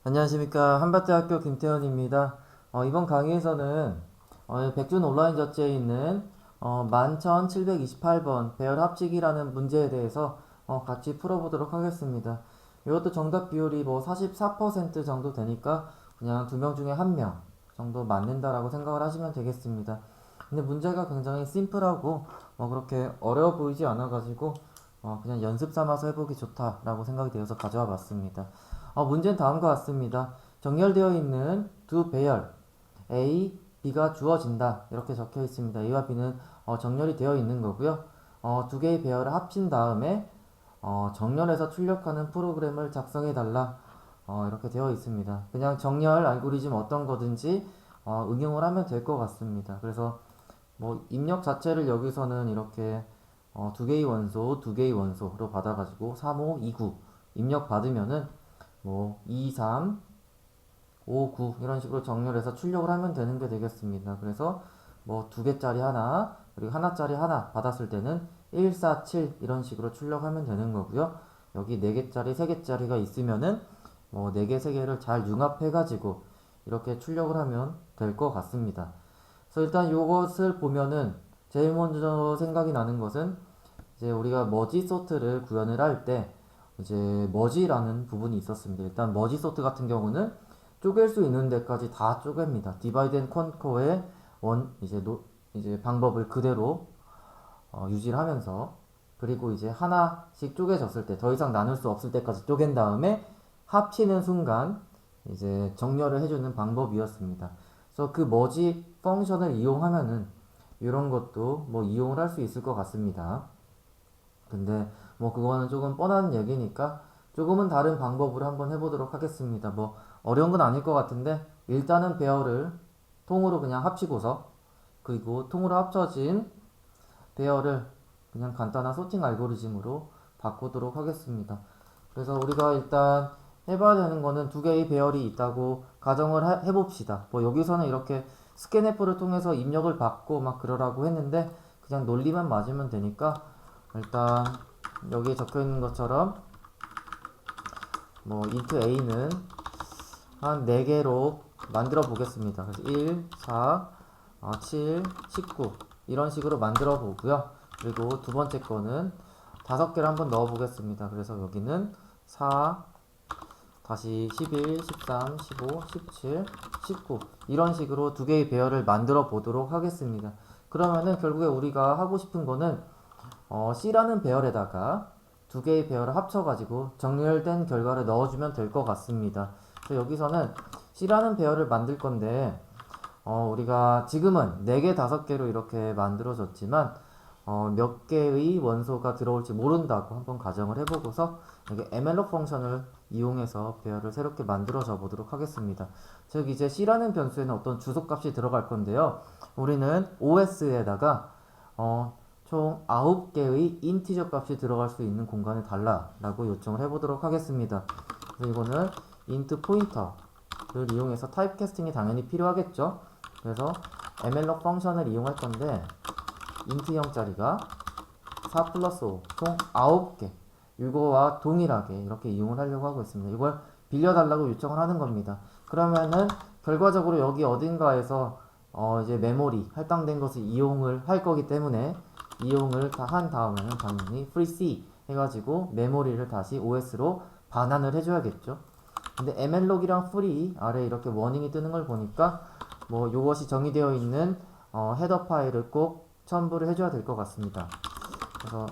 안녕하십니까. 한밭대학교 김태현입니다. 이번 강의에서는 백준 온라인 저체에 있는 11728번 배열 합치기라는 문제에 대해서 같이 풀어보도록 하겠습니다. 이것도 정답 비율이 뭐 44% 정도 되니까 그냥 두 명 중에 한 명 정도 맞는다라고 생각을 하시면 되겠습니다. 근데 문제가 굉장히 심플하고 그렇게 어려워 보이지 않아가지고 그냥 연습 삼아서 해보기 좋다라고 생각이 되어서 가져와 봤습니다. 문제는 다음과 같습니다. 정렬되어 있는 두 배열 A, B가 주어진다 이렇게 적혀 있습니다. A와 B는 정렬이 되어 있는 거고요. 두 개의 배열을 합친 다음에 정렬해서 출력하는 프로그램을 작성해 달라 이렇게 되어 있습니다. 그냥 정렬 알고리즘 어떤 거든지 응용을 하면 될 것 같습니다. 그래서 뭐 입력 자체를 여기서는 이렇게 두 개의 원소, 두 개의 원소로 받아가지고 3, 5, 2, 9 입력 받으면은 뭐 2, 3, 5, 9 이런 식으로 정렬해서 출력을 하면 되는 게 되겠습니다. 그래서 뭐 두 개짜리 하나 그리고 하나짜리 하나 받았을 때는 1, 4, 7 이런 식으로 출력하면 되는 거고요. 여기 네 개짜리, 세 개짜리가 있으면은 뭐 네 개, 세 개를 잘 융합해 가지고 이렇게 출력을 하면 될 것 같습니다. 그래서 일단 이것을 보면은 제일 먼저 생각이 나는 것은 이제 우리가 머지 소트를 구현을 할 때 이제 머지라는 부분이 있었습니다. 일단 머지 소트 같은 경우는 쪼갤 수 있는 데까지 다 쪼갭니다. 디바이드 앤 컨커의 이제 방법을 그대로 유지를 하면서 그리고 이제 하나씩 쪼개졌을 때 더 이상 나눌 수 없을 때까지 쪼갠 다음에 합치는 순간 이제 정렬을 해주는 방법이었습니다. 그래서 그 머지 펑션을 이용하면은 이런 것도 뭐 이용을 할 수 있을 것 같습니다. 근데 뭐 그거는 조금 뻔한 얘기니까 조금은 다른 방법으로 한번 해보도록 하겠습니다. 뭐 어려운 건 아닐 것 같은데 일단은 배열을 통으로 그냥 합치고서 그리고 통으로 합쳐진 배열을 그냥 간단한 소팅 알고리즘으로 바꾸도록 하겠습니다. 그래서 우리가 일단 해봐야 되는 거는 두 개의 배열이 있다고 가정을 해봅시다. 뭐 여기서는 이렇게 스캔F를 통해서 입력을 받고 막 그러라고 했는데 그냥 논리만 맞으면 되니까 일단 여기에 적혀 있는 것처럼 뭐 int a는 한 4개로 만들어 보겠습니다. 그래서 1, 4, 7, 19 이런 식으로 만들어 보고요. 그리고 두 번째 거는 5개를 한번 넣어 보겠습니다. 그래서 여기는 4, 다시 11, 13, 15, 17, 19 이런 식으로 두 개의 배열을 만들어 보도록 하겠습니다. 그러면은 결국에 우리가 하고 싶은 거는 C라는 배열에다가 두 개의 배열을 합쳐가지고 정렬된 결과를 넣어주면 될 것 같습니다. 그래서 여기서는 C라는 배열을 만들 건데 우리가 지금은 4개, 5개로 이렇게 만들어졌지만 몇 개의 원소가 들어올지 모른다고 한번 가정을 해보고서 여기 mloc 펑션을 이용해서 배열을 새롭게 만들어져 보도록 하겠습니다. 즉 이제 C라는 변수에는 어떤 주소값이 들어갈 건데요. 우리는 OS에다가 총 9개의 인티저 값이 들어갈 수 있는 공간을 달라라고 요청을 해보도록 하겠습니다. 그래서 이거는 int 포인터를 이용해서 타입 캐스팅이 당연히 필요하겠죠. 그래서 mloc 펑션을 이용할 건데 int 0짜리가 4 플러스 5, 총 9개 이거와 동일하게 이렇게 이용을 하려고 하고 있습니다. 이걸 빌려달라고 요청을 하는 겁니다. 그러면은 결과적으로 여기 어딘가에서 이제 메모리 할당된 것을 이용을 할 거기 때문에 이용을 다 한 다음에는 당연히 free 해가지고 메모리를 다시 OS로 반환을 해줘야겠죠. 근데 mlog이랑 free 아래 이렇게 워닝이 뜨는 걸 보니까 뭐 이것이 정의되어 있는 헤더 파일을 꼭 첨부를 해줘야 될 것 같습니다. 그래서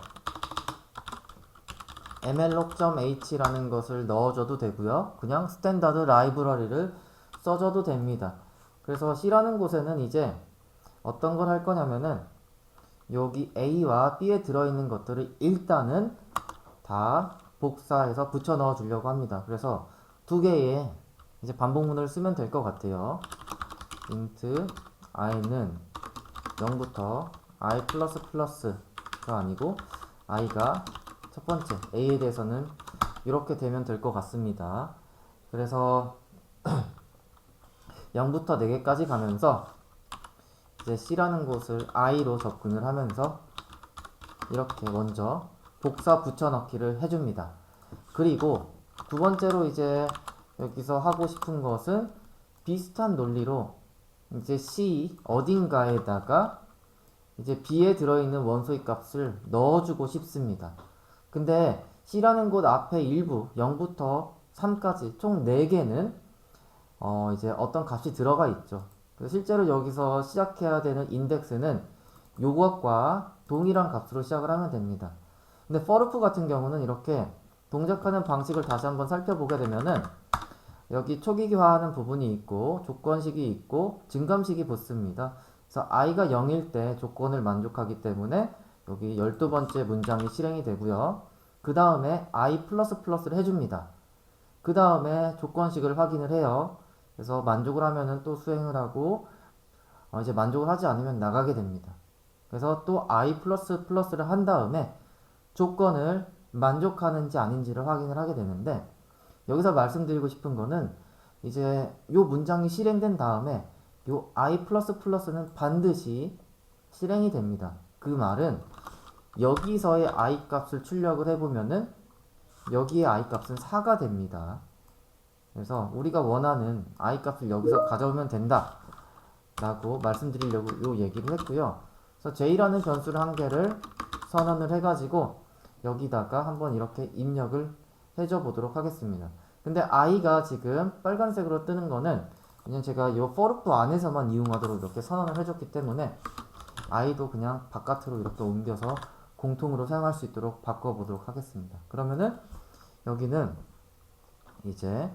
mlog.h라는 것을 넣어줘도 되고요. 그냥 스탠다드 라이브러리를 써줘도 됩니다. 그래서 C라는 곳에는 이제 어떤 걸 할 거냐면은 여기 A와 B에 들어있는 것들을 일단은 다 복사해서 붙여 넣어 주려고 합니다. 그래서 두 개의 이제 반복문을 쓰면 될 것 같아요. int i는 0부터 i 플러스 플러스가 아니고 i가 첫 번째 a에 대해서는 이렇게 되면 될 것 같습니다. 그래서 0부터 4개까지 가면서 이제 C라는 곳을 i로 접근을 하면서 이렇게 먼저 복사 붙여넣기를 해줍니다. 그리고 두 번째로 이제 여기서 하고 싶은 것은 비슷한 논리로 이제 C 어딘가에다가 이제 B에 들어있는 원소의 값을 넣어주고 싶습니다. 근데 C라는 곳 앞에 일부 0부터 3까지 총 4개는 이제 어떤 값이 들어가 있죠. 그래서 실제로 여기서 시작해야 되는 인덱스는 요것과 동일한 값으로 시작을 하면 됩니다. 근데 for 같은 경우는 이렇게 동작하는 방식을 다시 한번 살펴보게 되면은 여기 초기화하는 부분이 있고 조건식이 있고 증감식이 붙습니다. 그래서 i가 0일 때 조건을 만족하기 때문에 여기 12번째 문장이 실행이 되고요. 그 다음에 i++를 해줍니다. 그 다음에 조건식을 확인을 해요. 그래서 만족을 하면은 또 수행을 하고 이제 만족을 하지 않으면 나가게 됩니다. 그래서 또 i++를 한 다음에 조건을 만족하는지 아닌지를 확인을 하게 되는데 여기서 말씀드리고 싶은 거는 이제 요 문장이 실행된 다음에 요 i++는 반드시 실행이 됩니다. 그 말은 여기서의 i 값을 출력을 해보면은 여기에 i 값은 4가 됩니다. 그래서 우리가 원하는 i 값을 여기서 가져오면 된다 라고 말씀드리려고 요 얘기를 했고요. 그래서 j라는 변수를 한 개를 선언을 해가지고 여기다가 한번 이렇게 입력을 해줘 보도록 하겠습니다. 근데 i가 지금 빨간색으로 뜨는 거는 그냥 제가 이 for loop 안에서만 이용하도록 이렇게 선언을 해줬기 때문에 i도 그냥 바깥으로 이렇게 옮겨서 공통으로 사용할 수 있도록 바꿔보도록 하겠습니다. 그러면은 여기는 이제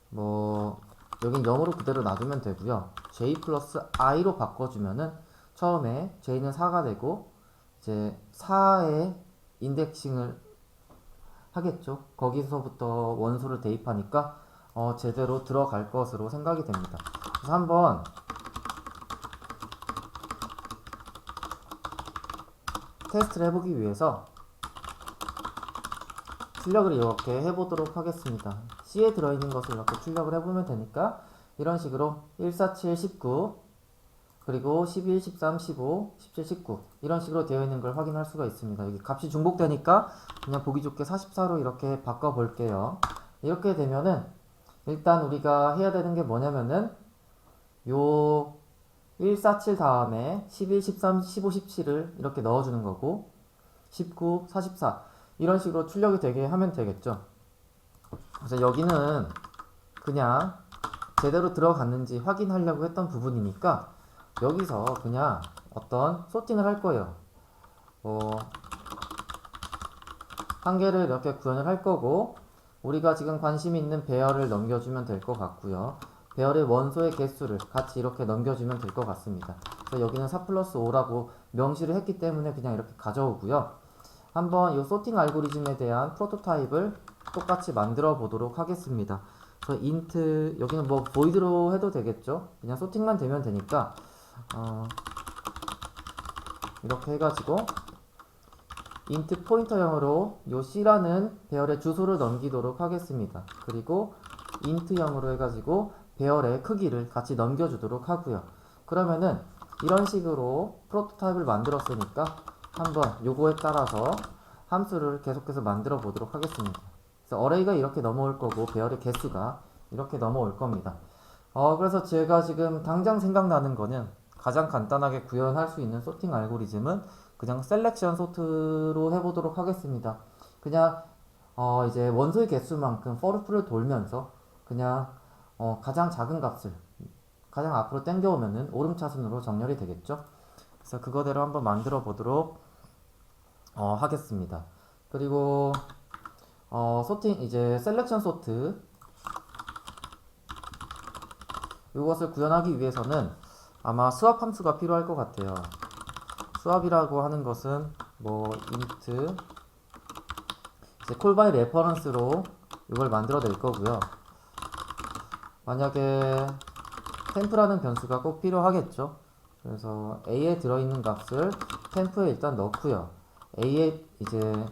뭐 여긴 0으로 그대로 놔두면 되고요. j 플러스 i로 바꿔주면은 처음에 j는 4가 되고 이제 4의 인덱싱을 하겠죠. 거기서부터 원소를 대입하니까 제대로 들어갈 것으로 생각이 됩니다. 그래서 한번 테스트를 해보기 위해서 출력을 이렇게 해보도록 하겠습니다. C에 들어있는 것을 이렇게 출력을 해보면 되니까 이런 식으로 1, 4, 7, 19 그리고 11, 13, 15, 17, 19 이런 식으로 되어 있는 걸 확인할 수가 있습니다. 여기 값이 중복되니까 그냥 보기 좋게 44로 이렇게 바꿔 볼게요. 이렇게 되면은 일단 우리가 해야 되는 게 뭐냐면은 요 1, 4, 7 다음에 11, 13, 15, 17을 이렇게 넣어주는 거고 19, 44 이런 식으로 출력이 되게 하면 되겠죠. 그래서 여기는 그냥 제대로 들어갔는지 확인하려고 했던 부분이니까 여기서 그냥 어떤 소팅을 할 거예요. 한 개를 이렇게 구현을 할 거고 우리가 지금 관심 있는 배열을 넘겨주면 될 것 같고요. 배열의 원소의 개수를 같이 이렇게 넘겨주면 될 것 같습니다. 그래서 여기는 4 플러스 5라고 명시를 했기 때문에 그냥 이렇게 가져오고요. 한번 이 소팅 알고리즘에 대한 프로토타입을 똑같이 만들어 보도록 하겠습니다. 그래서 int 여기는 뭐 void로 해도 되겠죠. 그냥 소팅만 되면 되니까 이렇게 해가지고 int 포인터형으로 요 c라는 배열의 주소를 넘기도록 하겠습니다. 그리고 int형으로 해가지고 배열의 크기를 같이 넘겨주도록 하고요. 그러면은 이런 식으로 프로토타입을 만들었으니까 한번 요거에 따라서 함수를 계속해서 만들어 보도록 하겠습니다. 그래서 어레이가 이렇게 넘어올 거고 배열의 개수가 이렇게 넘어올 겁니다. 그래서 제가 지금 당장 생각나는 거는 가장 간단하게 구현할 수 있는 소팅 알고리즘은 그냥 셀렉션 소트로 해보도록 하겠습니다. 그냥 이제 원소의 개수만큼 for loop를 돌면서 그냥 가장 작은 값을 가장 앞으로 당겨오면은 오름차순으로 정렬이 되겠죠. 그래서 그거대로 한번 만들어 보도록 하겠습니다. 그리고 소팅 이제 셀렉션 소트 이것을 구현하기 위해서는 아마 스왑 함수가 필요할 것 같아요. 스왑이라고 하는 것은 뭐 int 이제 call by reference로 이걸 만들어 낼 거고요. 만약에 temp라는 변수가 꼭 필요하겠죠. 그래서 a에 들어있는 값을 temp에 일단 넣고요. a에 이제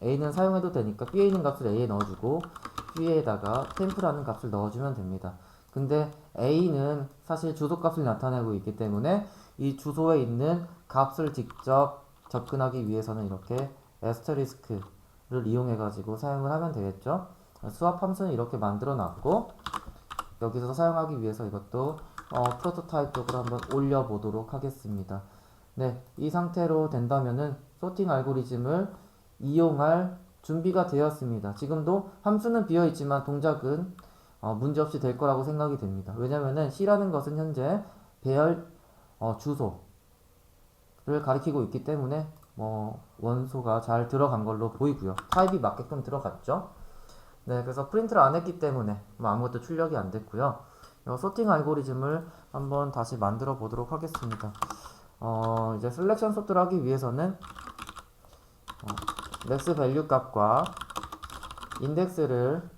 a는 사용해도 되니까 b에 있는 값을 a에 넣어주고 b에다가 temp라는 값을 넣어주면 됩니다. 근데 a는 사실 주소값을 나타내고 있기 때문에 이 주소에 있는 값을 직접 접근하기 위해서는 이렇게 에스터리스크를 이용해 가지고 사용을 하면 되겠죠. 수압 함수는 이렇게 만들어 놨고, 여기서 사용하기 위해서 이것도 프로토타입 쪽으로 한번 올려보도록 하겠습니다. 네, 이 상태로 된다면은 소팅 알고리즘을 이용할 준비가 되었습니다. 지금도 함수는 비어있지만 동작은 문제없이 될 거라고 생각이 됩니다. 왜냐면은 C라는 것은 현재 배열 주소를 가리키고 있기 때문에 원소가 잘 들어간 걸로 보이고요. 타입이 맞게끔 들어갔죠. 네, 그래서 프린트를 안 했기 때문에 아무것도 출력이 안 됐고요. 소팅 알고리즘을 한번 다시 만들어 보도록 하겠습니다. 이제 셀렉션 소트를 하기 위해서는 맥스 밸류 값과 인덱스를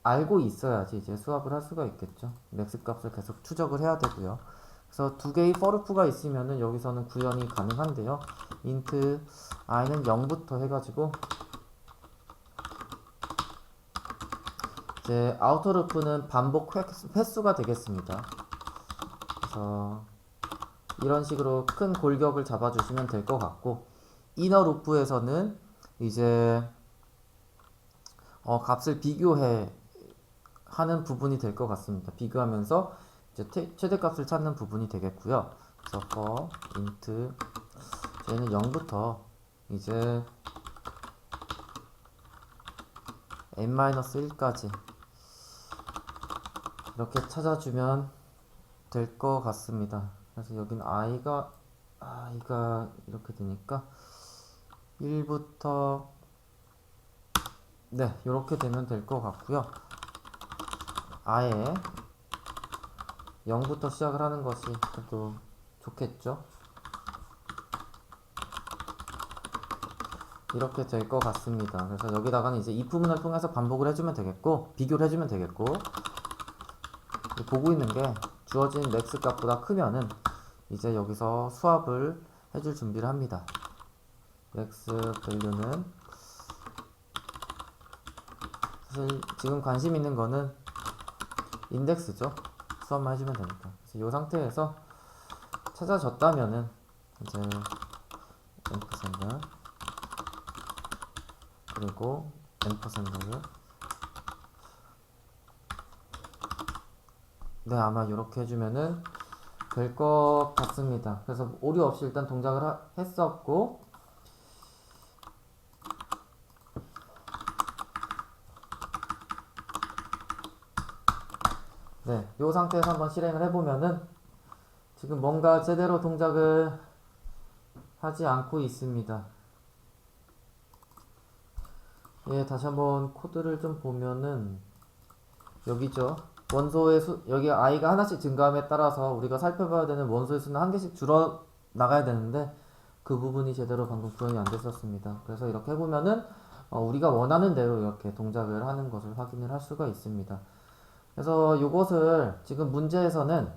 알고 있어야지 이제 수합을 할 수가 있겠죠. 맥스 값을 계속 추적을 해야 되고요. 그래서 두 개의 for loop가 있으면은 여기서는 구현이 가능한데요. int i는 0부터 해가지고 이제 아우터 루프는 반복 횟수가 되겠습니다. 그래서 이런 식으로 큰 골격을 잡아주시면 될 것 같고, 이너 루프에서는 이제 값을 비교해 하는 부분이 될 것 같습니다. 비교하면서 이제 최대값을 찾는 부분이 되겠고요. 그래서 for int 얘는 0부터 이제 n-1까지 이렇게 찾아주면 될 것 같습니다. 그래서 여기는 i가 이렇게 되니까 1부터 네, 이렇게 되면 될 것 같고요. 아예 0부터 시작을 하는 것이 또 좋겠죠. 이렇게 될 것 같습니다. 그래서 여기다가는 이제 if문을 통해서 반복을 해주면 되겠고, 비교를 해주면 되겠고, 보고 있는 게 주어진 맥스 값보다 크면은 이제 여기서 수합을 해줄 준비를 합니다. 맥스 밸류는 사실 지금 관심 있는 거는 인덱스죠. 수합만 해주면 되니까. 그래서 이 상태에서 찾아졌다면은 이제 앰퍼센드 그리고 앰퍼센드를 네, 아마 이렇게 해주면은 될 것 같습니다. 그래서 오류 없이 일단 동작을 했었고, 네, 이 상태에서 한번 실행을 해보면은 지금 뭔가 제대로 동작을 하지 않고 있습니다. 예, 다시 한번 코드를 좀 보면은 여기죠. 원소의 여기 i가 하나씩 증가함에 따라서 우리가 살펴봐야 되는 원소의 수는 한 개씩 줄어 나가야 되는데 그 부분이 제대로 방금 구현이 안 됐었습니다. 그래서 이렇게 해보면은 우리가 원하는 대로 이렇게 동작을 하는 것을 확인을 할 수가 있습니다. 그래서 이것을 지금 문제에서는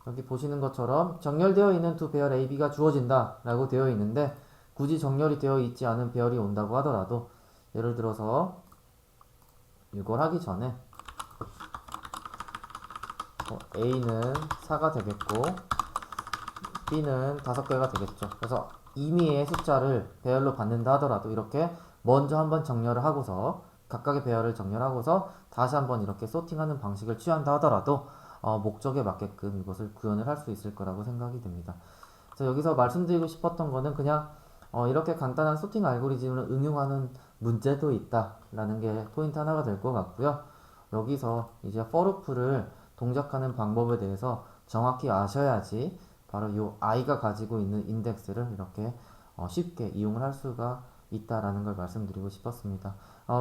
여기 보시는 것처럼 정렬되어 있는 두 배열 AB가 주어진다 라고 되어 있는데, 굳이 정렬이 되어 있지 않은 배열이 온다고 하더라도 예를 들어서 이걸 하기 전에 A는 4가 되겠고 B는 5개가 되겠죠. 그래서 임의의 숫자를 배열로 받는다 하더라도 이렇게 먼저 한번 정렬을 하고서 각각의 배열을 정렬하고서 다시 한번 이렇게 소팅하는 방식을 취한다 하더라도 목적에 맞게끔 이것을 구현을 할 수 있을 거라고 생각이 됩니다. 그래서 여기서 말씀드리고 싶었던 거는 그냥 이렇게 간단한 소팅 알고리즘을 응용하는 문제도 있다라는 게 포인트 하나가 될 것 같고요. 여기서 이제 for loop를 동작하는 방법에 대해서 정확히 아셔야지 바로 이 i가 가지고 있는 인덱스를 이렇게 쉽게 이용을 할 수가 있다라는 걸 말씀드리고 싶었습니다.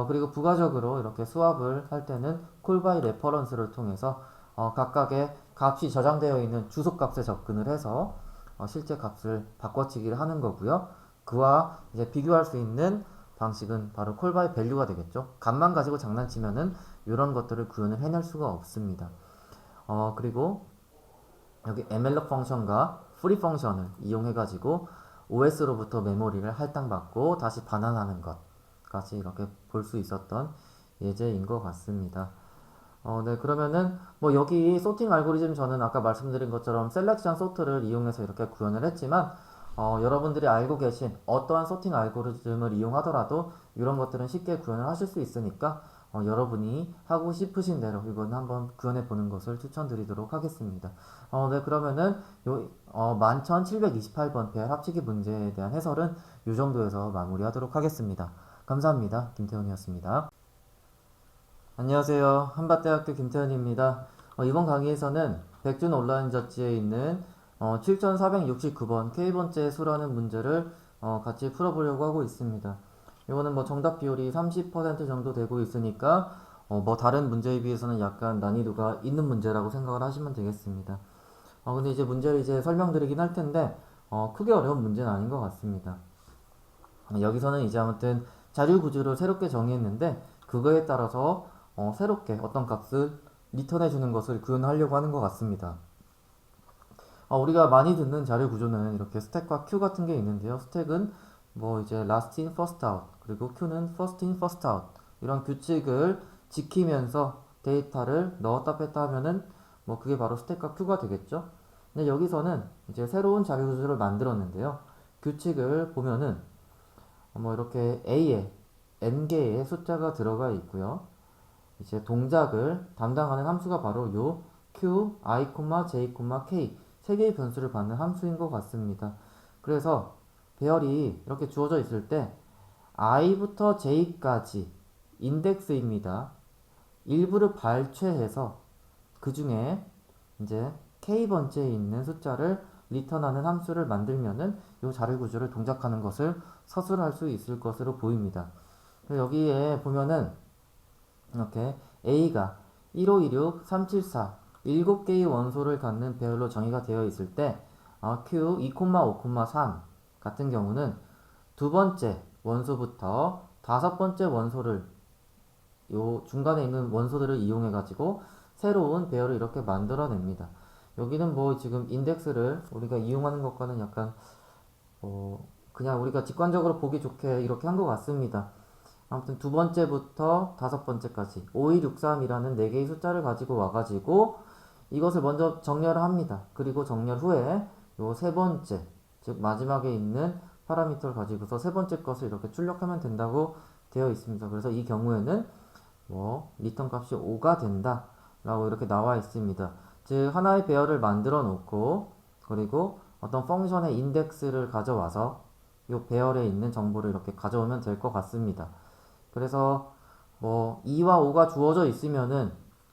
그리고 부가적으로 이렇게 수합을 할 때는 call by reference를 통해서 각각의 값이 저장되어 있는 주소값에 접근을 해서 실제 값을 바꿔치기를 하는 거고요. 그와 이제 비교할 수 있는 방식은 바로 call by value가 되겠죠. 값만 가지고 장난치면은 이런 것들을 구현을 해낼 수가 없습니다. 그리고 여기 mloc 펑션과 free 펑션을 이용해가지고 OS로부터 메모리를 할당받고 다시 반환하는 것까지 이렇게 볼 수 있었던 예제인 것 같습니다. 네, 그러면은 여기 소팅 알고리즘 저는 아까 말씀드린 것처럼 셀렉션 소트를 이용해서 이렇게 구현을 했지만 여러분들이 알고 계신 어떠한 소팅 알고리즘을 이용하더라도 이런 것들은 쉽게 구현을 하실 수 있으니까 여러분이 하고 싶으신 대로 이번 한번 구현해 보는 것을 추천드리도록 하겠습니다. 네, 그러면은 요 11,728번 배열 합치기 문제에 대한 해설은 이 정도에서 마무리하도록 하겠습니다. 감사합니다. 김태훈이었습니다. 안녕하세요. 한밭대학교 김태훈입니다. 이번 강의에서는 백준 온라인 저지에 있는 7469번 K번째 수라는 문제를 같이 풀어보려고 하고 있습니다. 이거는 뭐 정답 비율이 30% 정도 되고 있으니까 뭐 다른 문제에 비해서는 약간 난이도가 있는 문제라고 생각을 하시면 되겠습니다. 근데 이제 문제를 이제 설명드리긴 할 텐데 크게 어려운 문제는 아닌 것 같습니다. 여기서는 이제 아무튼 자료 구조를 새롭게 정의했는데 그거에 따라서 새롭게 어떤 값을 리턴해 주는 것을 구현하려고 하는 것 같습니다. 우리가 많이 듣는 자료 구조는 이렇게 스택과 큐 같은 게 있는데요. 스택은 뭐 이제 last in first out, 그리고 큐는 first in first out, 이런 규칙을 지키면서 데이터를 넣었다 뺐다 하면은 뭐 그게 바로 스택과 큐가 되겠죠. 근데 여기서는 이제 새로운 자료 구조를 만들었는데요. 규칙을 보면은 뭐 이렇게 A에 n개의 숫자가 들어가 있고요. 이제 동작을 담당하는 함수가 바로 요 q, i, j, k 세 개의 변수를 받는 함수인 것 같습니다. 그래서 배열이 이렇게 주어져 있을 때 i부터 j까지 인덱스입니다. 일부를 발췌해서 그 중에 이제 k번째에 있는 숫자를 리턴하는 함수를 만들면은 이 자료 구조를 동작하는 것을 서술할 수 있을 것으로 보입니다. 여기에 보면은 이렇게 A가 1526, 374 7개의 원소를 갖는 배열로 정의가 되어 있을 때 Q 2,5,3 같은 경우는 두 번째 원소부터 다섯 번째 원소를 요 중간에 있는 원소들을 이용해 가지고 새로운 배열을 이렇게 만들어냅니다. 여기는 뭐 지금 인덱스를 우리가 이용하는 것과는 약간 그냥 우리가 직관적으로 보기 좋게 이렇게 한 것 같습니다. 아무튼 두 번째부터 다섯 번째까지 5263이라는 4개의 숫자를 가지고 와가지고 이것을 먼저 정렬을 합니다. 그리고 정렬 후에 요 세 번째, 즉 마지막에 있는 파라미터를 가지고서 세 번째 것을 이렇게 출력하면 된다고 되어 있습니다. 그래서 이 경우에는 뭐 리턴 값이 5가 된다 라고 이렇게 나와 있습니다. 즉 하나의 배열을 만들어 놓고 그리고 어떤 펑션의 인덱스를 가져와서 이 배열에 있는 정보를 이렇게 가져오면 될 것 같습니다. 그래서 뭐 2와 5가 주어져 있으면은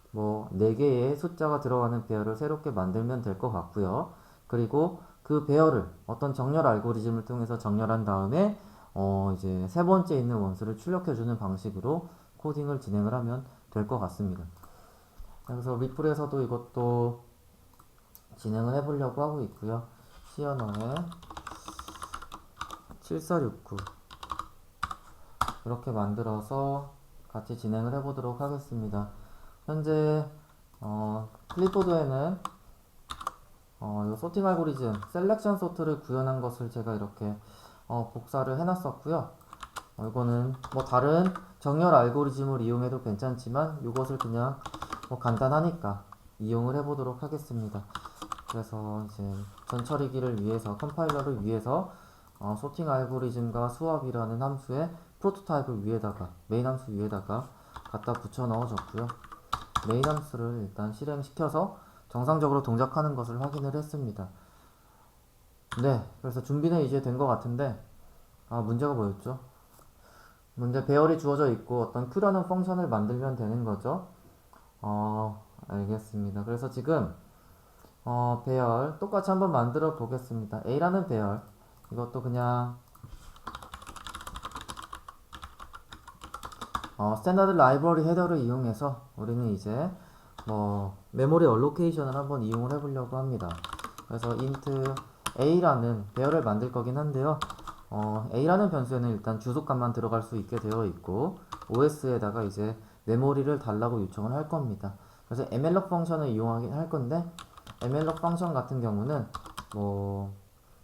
뭐 4개의 숫자가 들어가는 배열을 새롭게 만들면 될 것 같고요. 그리고 그 배열을 어떤 정렬 알고리즘을 통해서 정렬한 다음에 이제 세 번째 있는 원수를 출력해주는 방식으로 코딩을 진행을 하면 될 것 같습니다. 그래서 리플에서도 이것도 진행을 해보려고 하고 있고요. 시연어에 7469 이렇게 만들어서 같이 진행을 해보도록 하겠습니다. 현재 클립보드에는 이 소팅 알고리즘 셀렉션 소트를 구현한 것을 제가 이렇게 복사를 해놨었고요. 이거는 뭐 다른 정렬 알고리즘을 이용해도 괜찮지만 이것을 그냥 뭐 간단하니까 이용을 해보도록 하겠습니다. 그래서 이제 전처리기를 위해서 컴파일러를 위해서 소팅 알고리즘과 수압이라는 함수의 프로토타입을 위에다가 메인 함수 위에다가 갖다 붙여 넣어줬고요. 메인 함수를 일단 실행시켜서 정상적으로 동작하는 것을 확인을 했습니다. 네, 그래서 준비는 이제 된 것 같은데 문제가 뭐였죠? 문제 배열이 주어져 있고 어떤 Q라는 펑션을 만들면 되는 거죠. 알겠습니다. 그래서 지금 배열 똑같이 한번 만들어 보겠습니다. A라는 배열 이것도 그냥 스탠다드 라이브러리 헤더를 이용해서 우리는 이제 뭐 메모리 얼로케이션을 한번 이용을 해보려고 합니다. 그래서 int a라는 배열을 만들 거긴 한데요. a라는 변수에는 일단 주소값만 들어갈 수 있게 되어 있고 os에다가 이제 메모리를 달라고 요청을 할 겁니다. 그래서 mloc 펑션을 이용하긴 할 건데 mloc 펑션 같은 경우는 뭐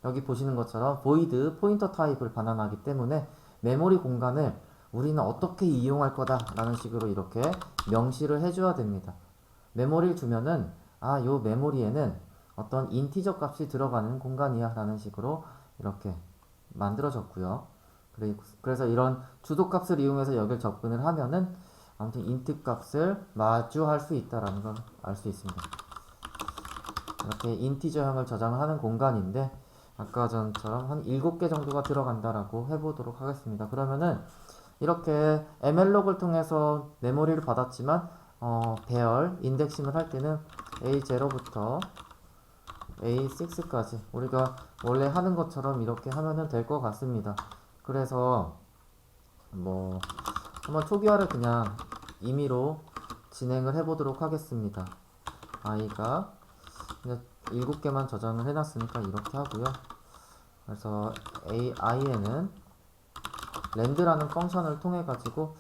여기 보시는 것처럼 void 포인터 타입을 반환하기 때문에 메모리 공간을 우리는 어떻게 이용할 거다 라는 식으로 이렇게 명시를 해줘야 됩니다. 메모리를 주면은 요 메모리에는 어떤 인티저 값이 들어가는 공간이야 라는 식으로 이렇게 만들어졌고요. 그래서 이런 주소 값을 이용해서 여기를 접근을 하면은 아무튼 int 값을 마주할 수 있다라는 걸 알 수 있습니다. 이렇게 인티저형을 저장을 하는 공간인데 아까 전처럼 한 7개 정도가 들어간다라고 해보도록 하겠습니다. 그러면은 이렇게 mlog을 통해서 메모리를 받았지만 배열 인덱싱을 할 때는 A0부터 A6까지 우리가 원래 하는 것처럼 이렇게 하면은 될 것 같습니다. 그래서 뭐 한번 초기화를 그냥 임의로 진행을 해보도록 하겠습니다. i가 7개만 저장을 해놨으니까 이렇게 하고요. 그래서 i에는 land라는 펑션을 통해 가지고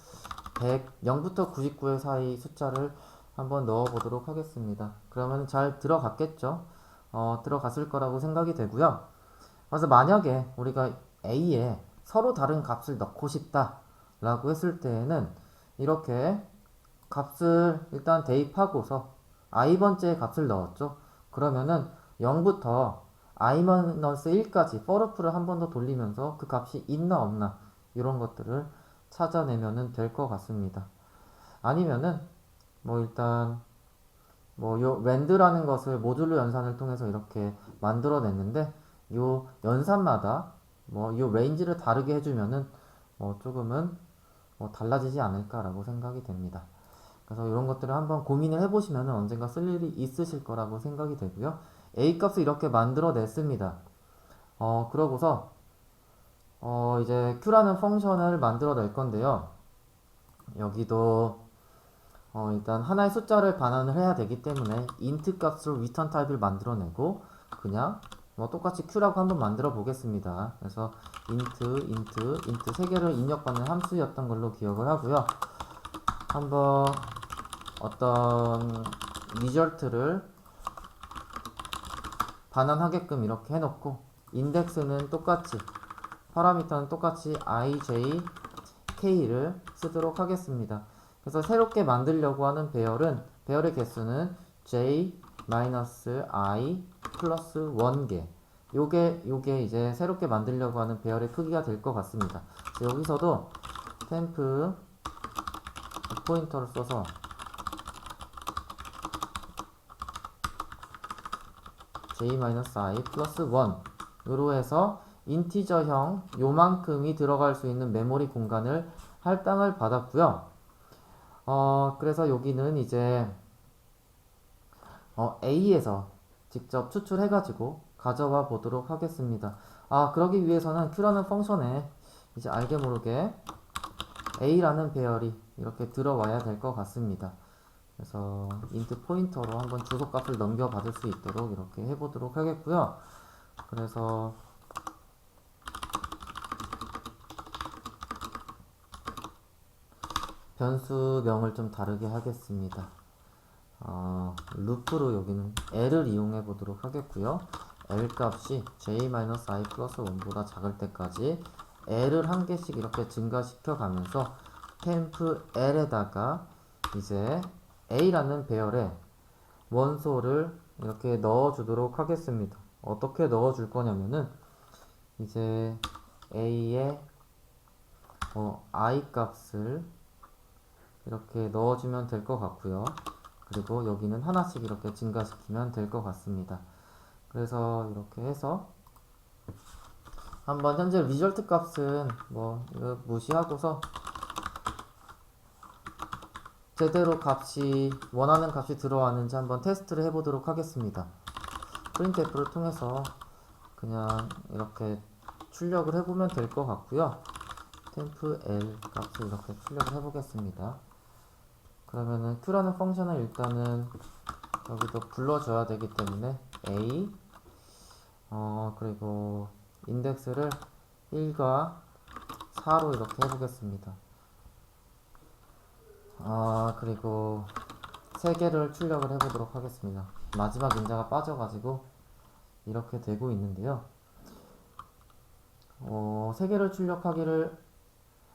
0부터 99의 사이 숫자를 한번 넣어 보도록 하겠습니다. 그러면 잘 들어갔겠죠? 들어갔을 거라고 생각이 되고요. 그래서 만약에 우리가 a에 서로 다른 값을 넣고 싶다 라고 했을 때에는 이렇게 값을 일단 대입하고서 i번째의 값을 넣었죠. 그러면은 0부터 i-1까지 forloop를 한 번 더 돌리면서 그 값이 있나 없나 이런 것들을 찾아내면은 될 것 같습니다. 아니면은 뭐 일단 뭐 요 rand라는 것을 모듈로 연산을 통해서 이렇게 만들어냈는데 요 연산마다 뭐 요 레인지를 다르게 해주면은 뭐 조금은 뭐 달라지지 않을까라고 생각이 됩니다. 그래서 이런 것들을 한번 고민을 해보시면 언젠가 쓸 일이 있으실 거라고 생각이 되고요. A 값을 이렇게 만들어냈습니다. 그러고서 이제 Q라는 펑션을 만들어낼 건데요. 여기도 일단 하나의 숫자를 반환을 해야 되기 때문에 int 값으로 return 타입을 만들어내고 그냥 뭐 똑같이 Q라고 한번 만들어 보겠습니다. 그래서 int 세 개를 입력받는 함수였던 걸로 기억을 하고요. 한번 어떤 리절트를 반환하게끔 이렇게 해놓고 인덱스는 똑같이 파라미터는 똑같이 i, j, k를 쓰도록 하겠습니다. 그래서 새롭게 만들려고 하는 배열의 개수는 j-i 플러스 1개 요게 이제 새롭게 만들려고 하는 배열의 크기가 될 것 같습니다. 여기서도 템프 포인터를 써서 j-i 플러스 1 으로 해서 인티저형 요만큼이 들어갈 수 있는 메모리 공간을 할당을 받았고요. 그래서 여기는 이제 A에서 직접 추출해가지고 가져와 보도록 하겠습니다. 그러기 위해서는 Q라는 펑션에 이제 알게 모르게 A라는 배열이 이렇게 들어와야 될 것 같습니다. 그래서 int 포인터로 한번 주소값을 넘겨받을 수 있도록 이렇게 해보도록 하겠고요. 그래서 변수명을 좀 다르게 하겠습니다. 루프로 여기는 L을 이용해 보도록 하겠고요. L 값이 j-i 플러스 1보다 작을 때까지 L을 한 개씩 이렇게 증가시켜 가면서 템프 L에다가 이제 A라는 배열에 원소를 이렇게 넣어 주도록 하겠습니다. 어떻게 넣어 줄 거냐면은 이제 A에 I 값을 이렇게 넣어주면 될 것 같고요. 그리고 여기는 하나씩 이렇게 증가시키면 될 것 같습니다. 그래서 이렇게 해서 한번 현재 리절트 값은 뭐 이거 무시하고서 제대로 원하는 값이 들어왔는지 한번 테스트를 해보도록 하겠습니다. printf를 통해서 그냥 이렇게 출력을 해보면 될 것 같고요. 템프 L 값을 이렇게 출력을 해보겠습니다. 그러면은 Q라는 펑션을 일단은 여기도 불러줘야 되기 때문에 A 그리고 인덱스를 1과 4로 이렇게 해보겠습니다. 그리고 3개를 출력을 해보도록 하겠습니다. 마지막 인자가 빠져가지고 이렇게 되고 있는데요. 3개를 출력하기를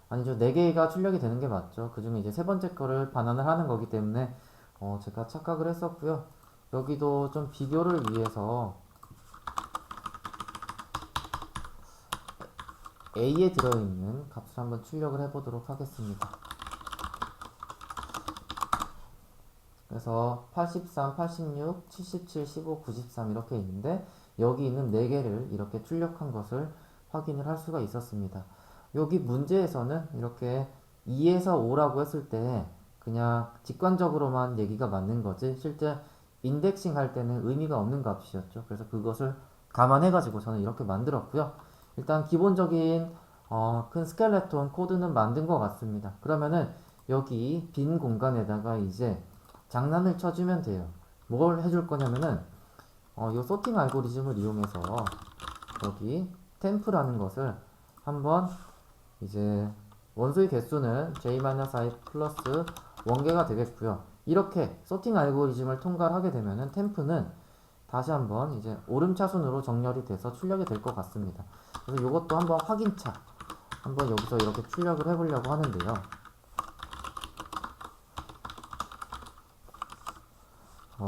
아니죠. 4개가 출력이 되는 게 맞죠. 그 중에 이제 세 번째 거를 반환을 하는 거기 때문에 제가 착각을 했었고요. 여기도 좀 비교를 위해서 A에 들어있는 값을 한번 출력을 해보도록 하겠습니다. 그래서 83, 86, 77, 15, 93 이렇게 있는데 여기 있는 4개를 이렇게 출력한 것을 확인을 할 수가 있었습니다. 여기 문제에서는 이렇게 2에서 5라고 했을 때 그냥 직관적으로만 얘기가 맞는 거지 실제 인덱싱 할 때는 의미가 없는 값이었죠. 그래서 그것을 감안해가지고 저는 이렇게 만들었고요. 일단 기본적인 큰 스켈레톤 코드는 만든 것 같습니다. 그러면은 여기 빈 공간에다가 이제 장난을 쳐주면 돼요. 뭘 해줄 거냐면은 이 소팅 알고리즘을 이용해서 여기 템프라는 것을 한번 이제 원소의 개수는 j-i 플러스 원개가 되겠고요. 이렇게 소팅 알고리즘을 통과를 하게 되면은 템프는 다시 한번 이제 오름차순으로 정렬이 돼서 출력이 될 것 같습니다. 그래서 이것도 한번 확인차 한번 여기서 이렇게 출력을 해보려고 하는데요.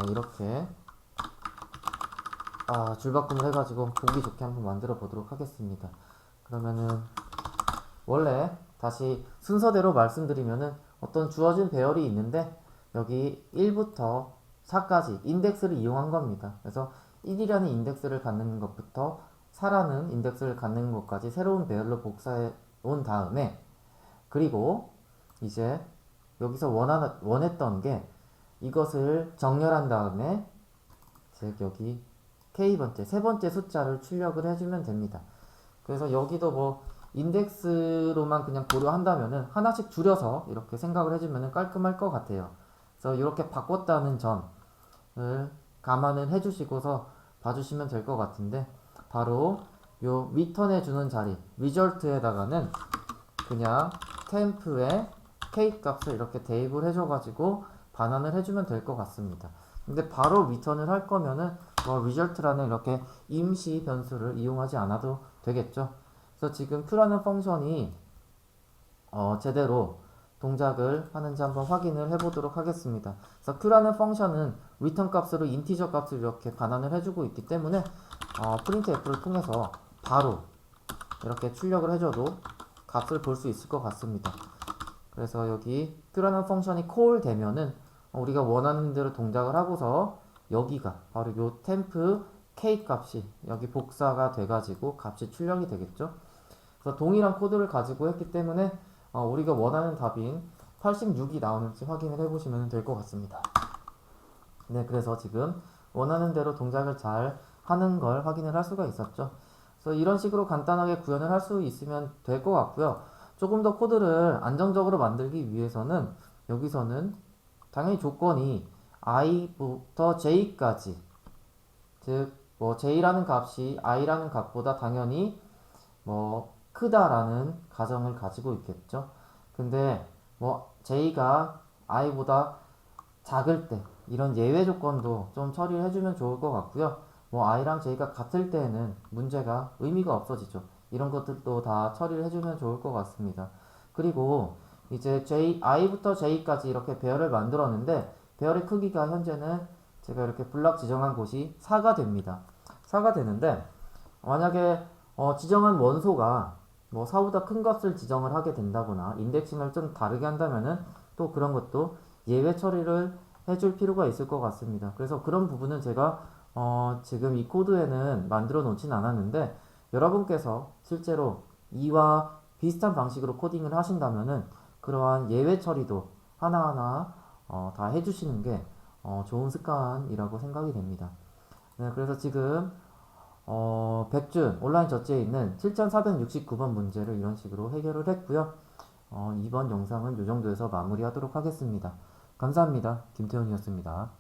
이렇게 줄바꿈을 해가지고 보기 좋게 한번 만들어 보도록 하겠습니다. 그러면은 원래 다시 순서대로 말씀드리면은 어떤 주어진 배열이 있는데 여기 1부터 4까지 인덱스를 이용한 겁니다. 그래서 1이라는 인덱스를 갖는 것부터 4라는 인덱스를 갖는 것까지 새로운 배열로 복사해 온 다음에 그리고 이제 여기서 원했던 게 이것을 정렬한 다음에 즉 여기 K번째, 세 번째 숫자를 출력을 해주면 됩니다. 그래서 여기도 뭐 인덱스로만 그냥 고려한다면은 하나씩 줄여서 이렇게 생각을 해주면 깔끔할 것 같아요. 그래서 이렇게 바꿨다는 점을 감안을 해주시고서 봐주시면 될 것 같은데 바로 요 리턴해 주는 자리 리절트에다가는 그냥 템프에 K 값을 이렇게 대입을 해줘가지고 반환을 해주면 될 것 같습니다. 근데 바로 리턴을 할 거면은 result라는 이렇게 임시 변수를 이용하지 않아도 되겠죠. 그래서 지금 q라는 펑션이 제대로 동작을 하는지 한번 확인을 해보도록 하겠습니다. 그래서 q라는 펑션은 return 값으로 인티저 값을 이렇게 반환을 해주고 있기 때문에 printf를 통해서 바로 이렇게 출력을 해줘도 값을 볼 수 있을 것 같습니다. 그래서 여기 q라는 펑션이 call 되면은 우리가 원하는 대로 동작을 하고서 여기가 바로 요 템프 k 값이 여기 복사가 돼가지고 값이 출력이 되겠죠. 그래서 동일한 코드를 가지고 했기 때문에 우리가 원하는 답인 86이 나오는지 확인을 해보시면 될 것 같습니다. 네, 그래서 지금 원하는 대로 동작을 잘 하는 걸 확인을 할 수가 있었죠. 그래서 이런 식으로 간단하게 구현을 할 수 있으면 될 것 같고요. 조금 더 코드를 안정적으로 만들기 위해서는 여기서는 당연히 조건이 i부터 j까지 즉 뭐 j라는 값이 i라는 값보다 당연히 뭐 크다라는 가정을 가지고 있겠죠. 근데 뭐 j가 i보다 작을 때 이런 예외 조건도 좀 처리를 해주면 좋을 것 같고요. 뭐 i랑 j가 같을 때는 문제가 의미가 없어지죠. 이런 것들도 다 처리를 해주면 좋을 것 같습니다. 그리고 이제 i부터 j까지 이렇게 배열을 만들었는데 배열의 크기가 현재는 제가 이렇게 블락 지정한 곳이 4가 됩니다. 4가 되는데 만약에 지정한 원소가 뭐 4보다 큰 값을 지정을 하게 된다거나 인덱싱을 좀 다르게 한다면은 또 그런 것도 예외 처리를 해줄 필요가 있을 것 같습니다. 그래서 그런 부분은 제가 지금 이 코드에는 만들어 놓진 않았는데 여러분께서 실제로 이와 비슷한 방식으로 코딩을 하신다면은 그러한 예외 처리도 하나하나 다 해주시는 게 좋은 습관이라고 생각이 됩니다. 네, 그래서 지금 백준 온라인 저지에 있는 7469번 문제를 이런 식으로 해결을 했고요. 이번 영상은 이 정도에서 마무리하도록 하겠습니다. 감사합니다. 김태훈이었습니다.